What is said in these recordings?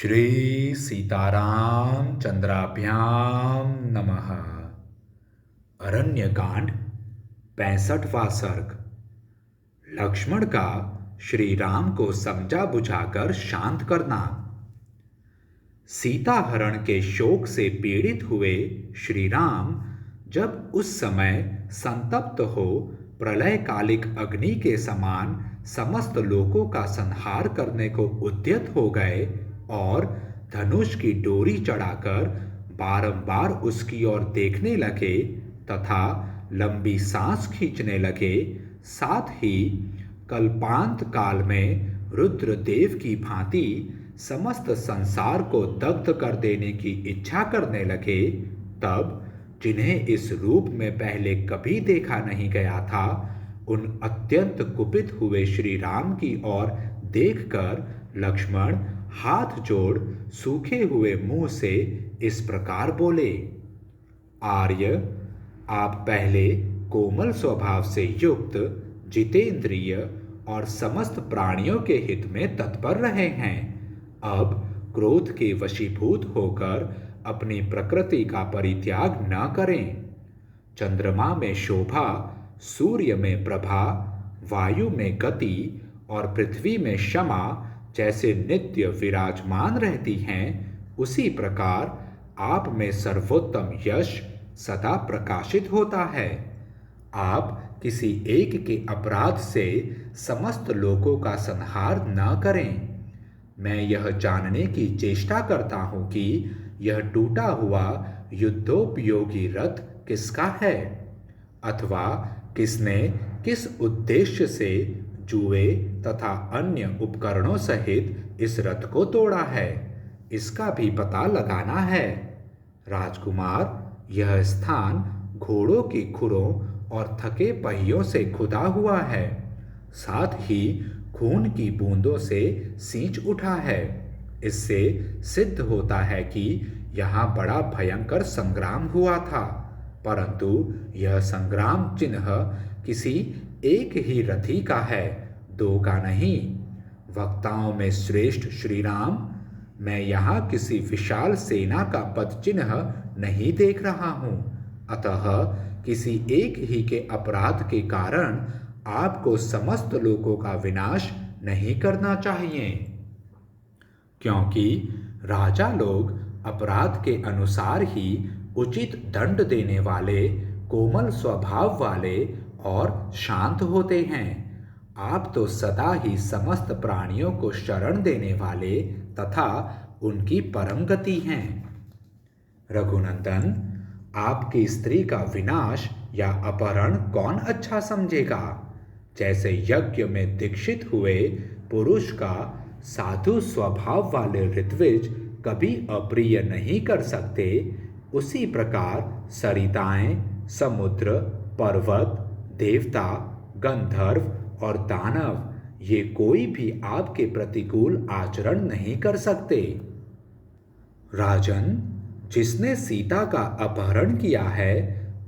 श्री सीताराम चंद्राभ्याम नमः। अरण्यकांड 65वां सर्ग। लक्ष्मण का श्री राम को समझा बुझाकर शांत करना। सीता हरण के शोक से पीड़ित हुए श्री राम जब उस समय संतप्त हो प्रलयकालिक अग्नि के समान समस्त लोकों का संहार करने को उद्यत हो गए और धनुष की डोरी चढ़ाकर बारंबार उसकी ओर देखने लगे तथा लंबी सांस खींचने लगे, साथ ही कल्पांत काल में रुद्रदेव की भांति समस्त संसार को दग्ध कर देने की इच्छा करने लगे, तब जिन्हें इस रूप में पहले कभी देखा नहीं गया था, उन अत्यंत कुपित हुए श्री राम की ओर देखकर लक्ष्मण हाथ जोड़ सूखे हुए मुंह से इस प्रकार बोले। आर्य, आप पहले कोमल स्वभाव से युक्त, जितेंद्रिय और समस्त प्राणियों के हित में तत्पर रहे हैं। अब क्रोध के वशीभूत होकर अपनी प्रकृति का परित्याग न करें। चंद्रमा में शोभा, सूर्य में प्रभा, वायु में गति और पृथ्वी में क्षमा जैसे नित्य विराजमान रहती हैं, उसी प्रकार आप में सर्वोत्तम यश सदा प्रकाशित होता है। आप किसी एक के अपराध से समस्त लोगों का संहार न करें। मैं यह जानने की चेष्टा करता हूं कि यह टूटा हुआ युद्धोपयोगी रथ किसका है, अथवा किसने किस उद्देश्य से जुए तथा अन्य उपकरणों सहित इस रथ को तोड़ा है, इसका भी पता लगाना है। राजकुमार, यह स्थान घोड़ों की खुरों और थके पहियों से खुदा हुआ है, साथ ही खून की बूंदों से सींच उठा है। इससे सिद्ध होता है कि यहाँ बड़ा भयंकर संग्राम हुआ था, परंतु यह संग्राम चिन्ह किसी एक ही रथी का है, दो का नहीं। वक्ताओं में श्रेष्ठ श्री राम, मैं यहाँ किसी विशाल सेना का पद चिन्ह नहीं देख रहा हूँ, अतः किसी एक ही के अपराध के कारण आपको समस्त लोगों का विनाश नहीं करना चाहिए, क्योंकि राजा लोग अपराध के अनुसार ही उचित दंड देने वाले, कोमल स्वभाव वाले और शांत होते हैं। आप तो सदा ही समस्त प्राणियों को शरण देने वाले तथा उनकी परम गति हैं। रघुनंदन, आपकी स्त्री का विनाश या अपहरण कौन अच्छा समझेगा? जैसे यज्ञ में दीक्षित हुए पुरुष का साधु स्वभाव वाले ऋत्विज कभी अप्रिय नहीं कर सकते, उसी प्रकार सरिताएं, समुद्र, पर्वत, देवता, गंधर्व और दानव ये कोई भी आपके प्रतिकूल आचरण नहीं कर सकते। राजन, जिसने सीता का अपहरण किया है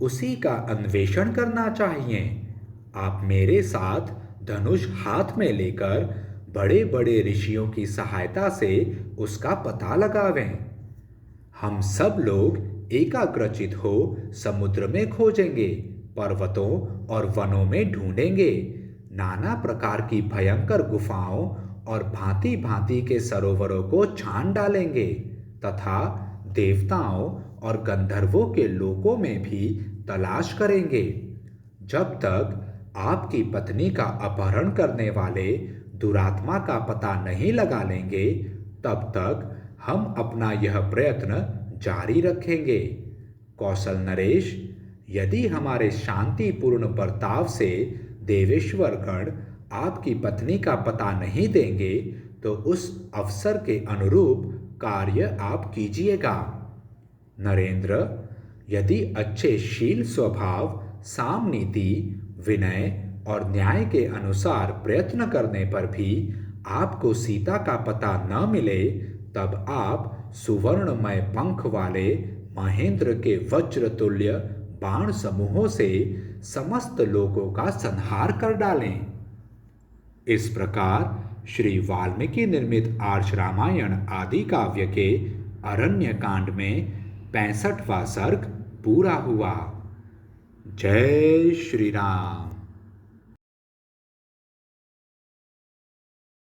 उसी का अन्वेषण करना चाहिए। आप मेरे साथ धनुष हाथ में लेकर बड़े बड़े ऋषियों की सहायता से उसका पता लगावें। हम सब लोग एकाग्रचित हो समुद्र में खोजेंगे, पर्वतों और वनों में ढूंढेंगे, नाना प्रकार की भयंकर गुफाओं और भांति भांति के सरोवरों को छान डालेंगे तथा देवताओं और गंधर्वों के लोकों में भी तलाश करेंगे। जब तक आपकी पत्नी का अपहरण करने वाले दुरात्मा का पता नहीं लगा लेंगे, तब तक हम अपना यह प्रयत्न जारी रखेंगे। कौशल नरेश, यदि हमारे शांतिपूर्ण बर्ताव से देवेश्वर गण आपकी पत्नी का पता नहीं देंगे, तो उस अवसर के अनुरूप कार्य आप कीजिएगा। नरेंद्र, यदि अच्छे शील स्वभाव, साम नीति, विनय और न्याय के अनुसार प्रयत्न करने पर भी आपको सीता का पता न मिले, तब आप सुवर्णमय पंख वाले महेंद्र के वज्र तुल्य बाण समूहों से समस्त लोगों का संहार कर डालें। इस प्रकार श्री वाल्मीकि निर्मित आर्ष रामायण आदि काव्य के अरण्य कांड में 65वां सर्ग पूरा हुआ। जय श्री राम।